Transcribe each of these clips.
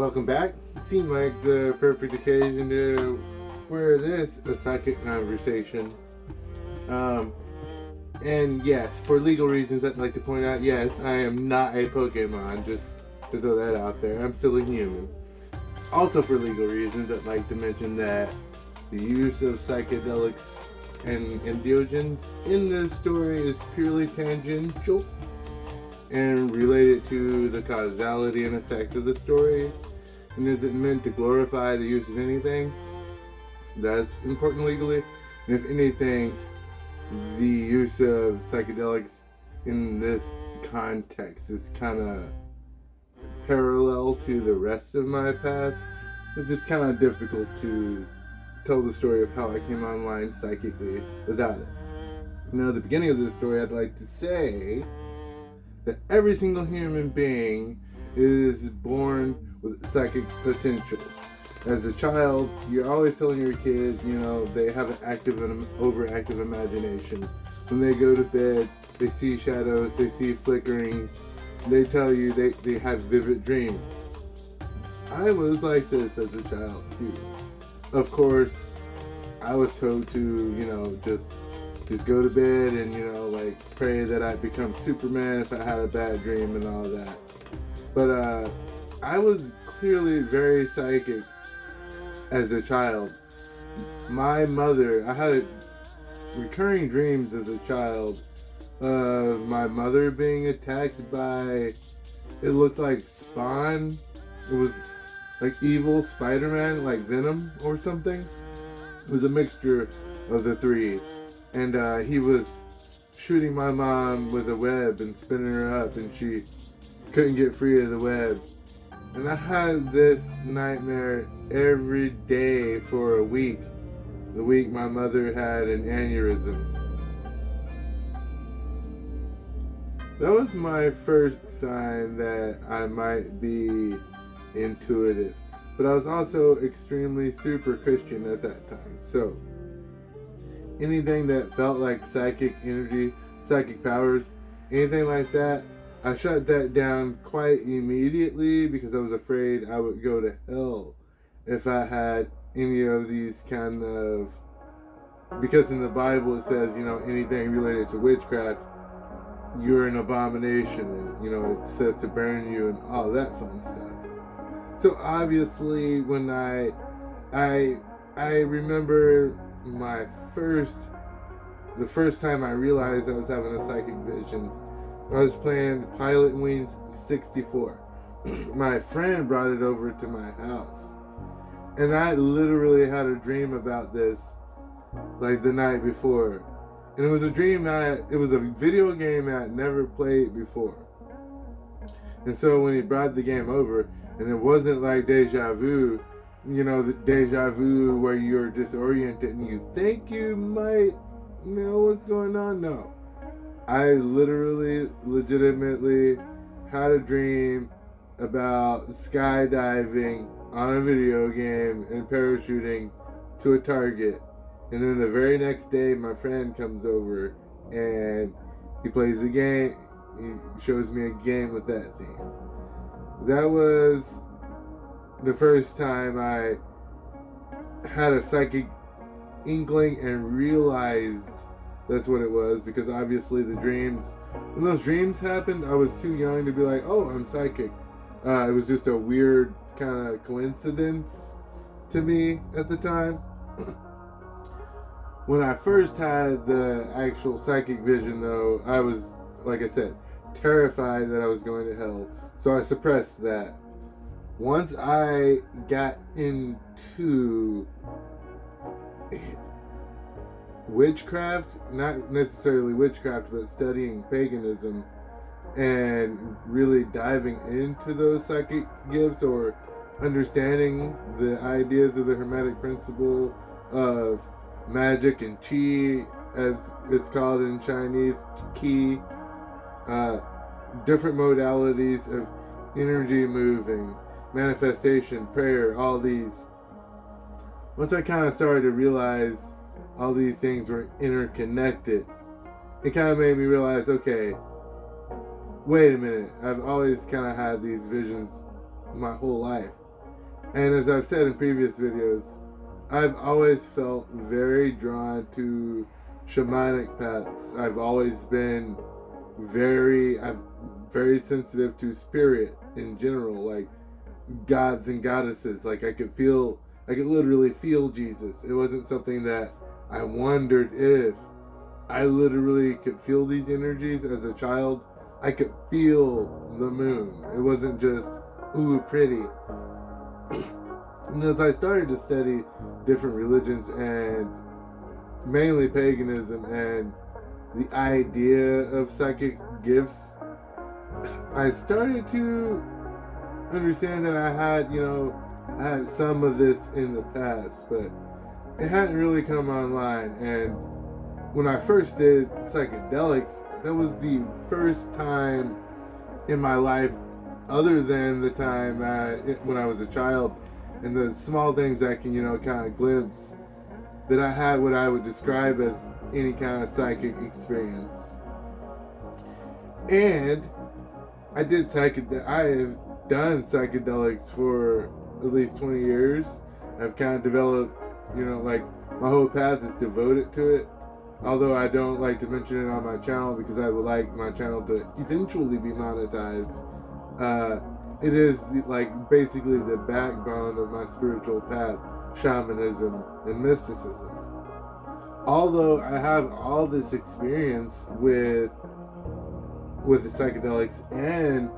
welcome back. It seemed like the perfect occasion to wear this a psychic conversation. And yes, for legal reasons, I'd like to point out, yes, I am not a Pokemon, just to throw that out there. I'm still a human. Also for legal reasons, I'd like to mention that the use of psychedelics and entheogens in this story is purely tangential and related to the causality and effect of the story, and isn't meant to glorify the use of anything. That's important legally. And if anything, the use of psychedelics in this context is kind of parallel to the rest of my path. It's just kind of difficult to tell the story of how I came online psychically without it. Now, at the beginning of this story, I'd like to say that every single human being is born with psychic potential. As a child, you're always telling your kid, they have an active and overactive imagination. When they go to bed, they see shadows, they see flickerings. They tell you they have vivid dreams. I was like this as a child too. Of course, I was told to, just go to bed and, pray that I'd become Superman if I had a bad dream and all that. But I was clearly very psychic as a child. My mother, I had recurring dreams as a child of my mother being attacked by, it looked like Spawn. It was like evil Spider-Man, like Venom or something. It was a mixture of the three. And he was shooting my mom with a web and spinning her up, and she couldn't get free of the web. And I had this nightmare every day for a week. The week my mother had an aneurysm. That was my first sign that I might be intuitive. But I was also extremely super Christian at that time. So anything that felt like psychic energy, psychic powers, anything like that, I shut that down quite immediately because I was afraid I would go to hell if I had any of these kind of, because in the Bible it says, anything related to witchcraft, you're an abomination, and it says to burn you and all that fun stuff. So obviously when I remember the first time I realized I was having a psychic vision, I was playing Pilot Wings 64. My friend brought it over to my house, and I literally had a dream about this like the night before. And it was a dream it was a video game I had never played before. And so when he brought the game over, and it wasn't like deja vu, the deja vu where you're disoriented and you think you might know what's going on. No. I legitimately had a dream about skydiving on a video game and parachuting to a target. And then the very next day, my friend comes over and he plays the game. He shows me a game with that theme. That was the first time I had a psychic inkling and realized that's what it was, because obviously when those dreams happened, I was too young to be like, oh, I'm psychic. It was just a weird kind of coincidence to me at the time. When I first had the actual psychic vision, though, I was, like I said, terrified that I was going to hell. So I suppressed that. Once I got into witchcraft, not necessarily witchcraft, but studying paganism and really diving into those psychic gifts, or understanding the ideas of the Hermetic principle of magic and qi, as it's called in Chinese, qi, different modalities of energy moving, manifestation, prayer, all these. Once I kind of started to realize all these things were interconnected, it kind of made me realize, okay, wait a minute, I've always kind of had these visions my whole life. And as I've said in previous videos, I've always felt very drawn to shamanic paths. I've always been I'm very sensitive to spirit in general, like gods and goddesses. Like I could literally feel Jesus. It wasn't something that I wondered if. I literally could feel these energies as a child. I could feel the moon. It wasn't just, ooh, pretty. And as I started to study different religions and mainly paganism and the idea of psychic gifts, I started to understand that I had some of this in the past, but it hadn't really come online. And when I first did psychedelics, that was the first time in my life, other than the time when I was a child, and the small things I can, kind of glimpse, that I had what I would describe as any kind of psychic experience. And I have done psychedelics for at least 20 years. I've kind of developed, like my whole path is devoted to it. Although I don't like to mention it on my channel because I would like my channel to eventually be monetized. It is basically the backbone of my spiritual path, shamanism and mysticism. Although I have all this experience with the psychedelics and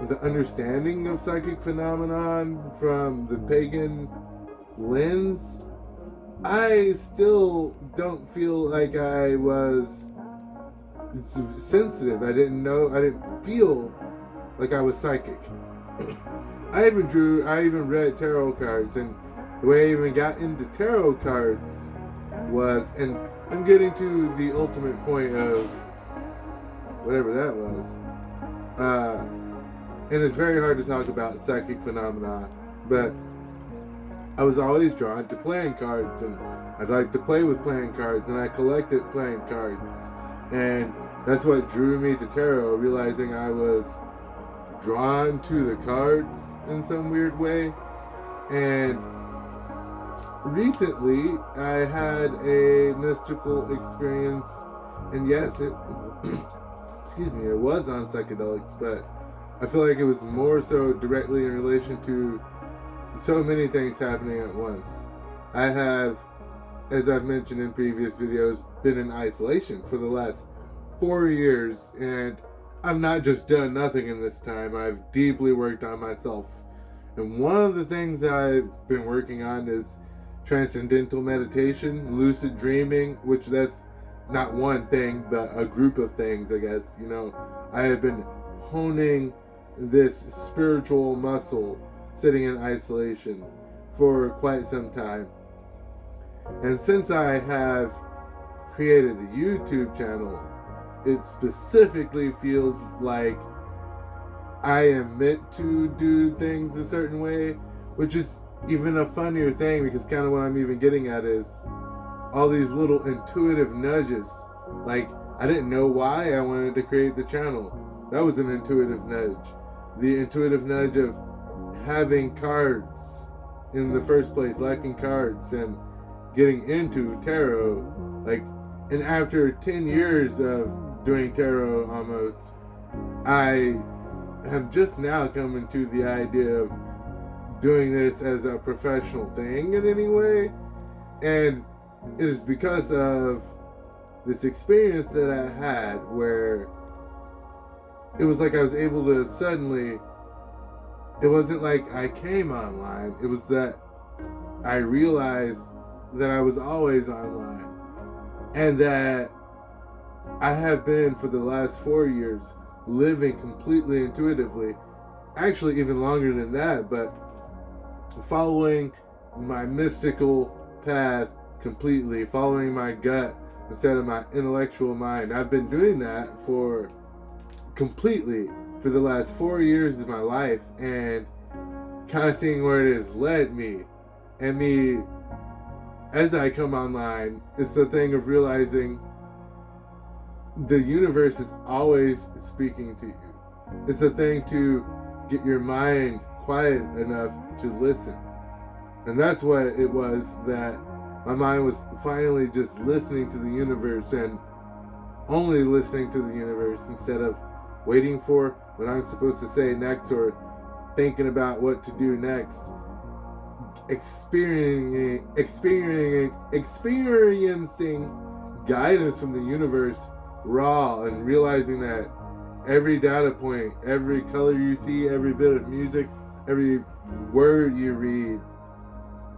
the understanding of psychic phenomenon from the pagan lens, I still don't feel like I was sensitive. I didn't feel like I was psychic. I even read tarot cards, and the way I even got into tarot cards was, and I'm getting to the ultimate point of whatever that was. And it's very hard to talk about psychic phenomena, but I was always drawn to playing cards, and I'd like to play with playing cards, and I collected playing cards. And that's what drew me to tarot, realizing I was drawn to the cards in some weird way. And recently, I had a mystical experience, and yes, it was on psychedelics, but I feel like it was more so directly in relation to so many things happening at once. I have, as I've mentioned in previous videos, been in isolation for the last 4 years, and I've not just done nothing in this time. I've deeply worked on myself. And one of the things I've been working on is transcendental meditation, lucid dreaming, which that's not one thing, but a group of things, I guess. I have been honing this spiritual muscle sitting in isolation for quite some time. And since I have created the YouTube channel, it specifically feels like I am meant to do things a certain way, which is even a funnier thing, because kind of what I'm even getting at is all these little intuitive nudges. Like, I didn't know why I wanted to create the channel. That was an intuitive nudge. The intuitive nudge of having cards in the first place, liking cards and getting into tarot. And after 10 years of doing tarot almost, I have just now come into the idea of doing this as a professional thing in any way. And it is because of this experience that I had where it was like I was able to suddenly, it wasn't like I came online, it was that I realized that I was always online, and that I have been for the last 4 years living completely intuitively, actually even longer than that, but following my mystical path completely, following my gut instead of my intellectual mind. I've been doing that for the last 4 years of my life, and kind of seeing where it has led me. And me, as I come online, it's the thing of realizing the universe is always speaking to you. It's a thing to get your mind quiet enough to listen. And that's what it was, that my mind was finally just listening to the universe and only listening to the universe instead of waiting for what I'm supposed to say next or thinking about what to do next. Experiencing guidance from the universe raw, and realizing that every data point, every color you see, every bit of music, every word you read,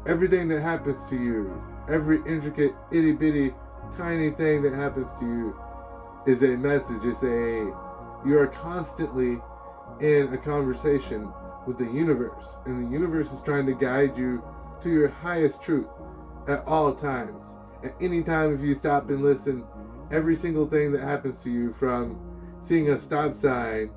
everything that happens to you, every intricate itty bitty tiny thing that happens to you is a message. You are constantly in a conversation with the universe, and the universe is trying to guide you to your highest truth at all times. At any time, if you stop and listen, every single thing that happens to you, from seeing a stop sign,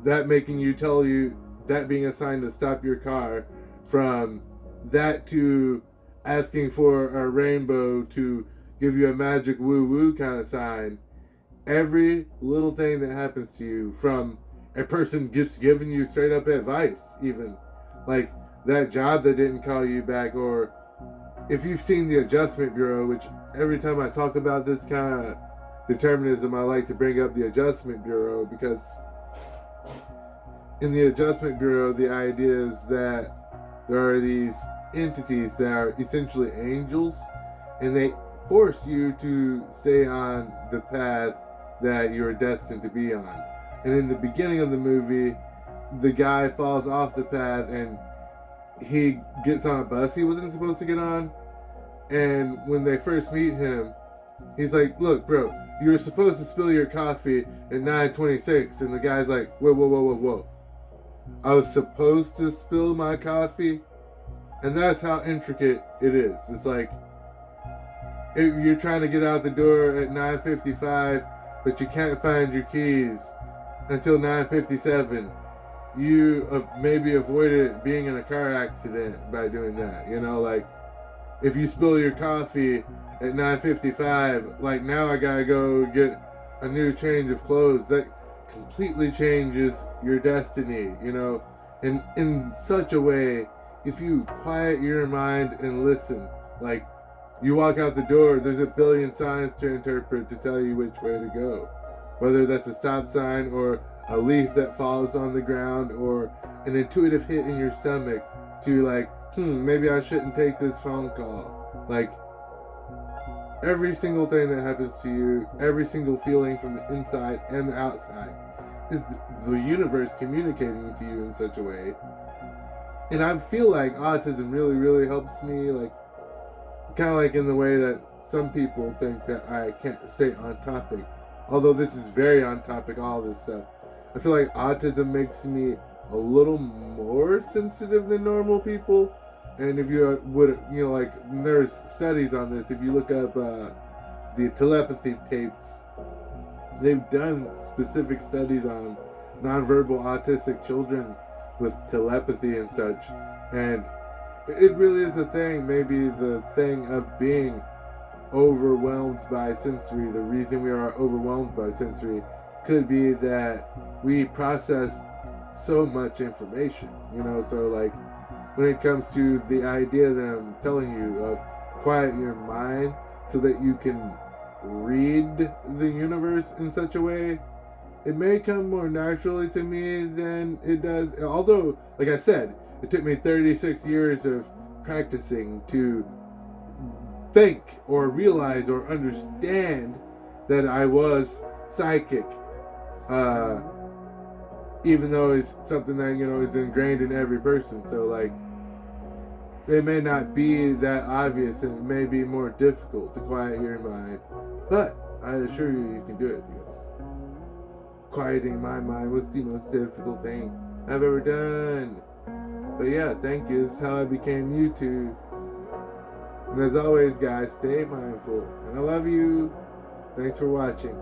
that making you tell you, that being a sign to stop your car, from that to asking for a rainbow to give you a magic woo-woo kind of sign, every little thing that happens to you, from a person just giving you straight up advice, even like that job that didn't call you back, or if you've seen the Adjustment Bureau, which every time I talk about this kind of determinism, I like to bring up the Adjustment Bureau, because in the Adjustment Bureau, the idea is that there are these entities that are essentially angels, and they force you to stay on the path that you're destined to be on. And in the beginning of the movie, the guy falls off the path and he gets on a bus he wasn't supposed to get on. And when they first meet him, he's like, look, bro, you were supposed to spill your coffee at 9:26. And the guy's like, whoa. I was supposed to spill my coffee? And that's how intricate it is. It's like, if you're trying to get out the door at 9:55, but you can't find your keys until 9:57. You have maybe avoided being in a car accident by doing that. You know, like, if you spill your coffee at 9:55, like, now I gotta go get a new change of clothes. That completely changes your destiny, you know. And in such a way, if you quiet your mind and listen, like, you walk out the door, there's a billion signs to interpret to tell you which way to go. Whether that's a stop sign, or a leaf that falls on the ground, or an intuitive hit in your stomach to, like, maybe I shouldn't take this phone call. Like, every single thing that happens to you, every single feeling from the inside and the outside, is the universe communicating to you in such a way. And I feel like autism really, really helps me, like, kind of like in the way that some people think that I can't stay on topic. Although this is very on topic, all this stuff. I feel like autism makes me a little more sensitive than normal people. And if you would, you know, like, there's studies on this. If you look up the telepathy tapes, they've done specific studies on nonverbal autistic children with telepathy and such. And it really is a thing. Maybe the thing of being overwhelmed by sensory, the reason we are overwhelmed by sensory could be that we process so much information, you know. So, like, when it comes to the idea that I'm telling you of quiet your mind so that you can read the universe in such a way, it may come more naturally to me than it does. Although, like I said, it took me 36 years of practicing to think or realize or understand that I was psychic. Even though it's something that, you know, is ingrained in every person. So, like, it may not be that obvious, and it may be more difficult to quiet your mind. But I assure you, you can do it, because quieting my mind was the most difficult thing I've ever done. But yeah, thank you. This is how I became YouTube. And as always, guys, stay mindful. And I love you. Thanks for watching.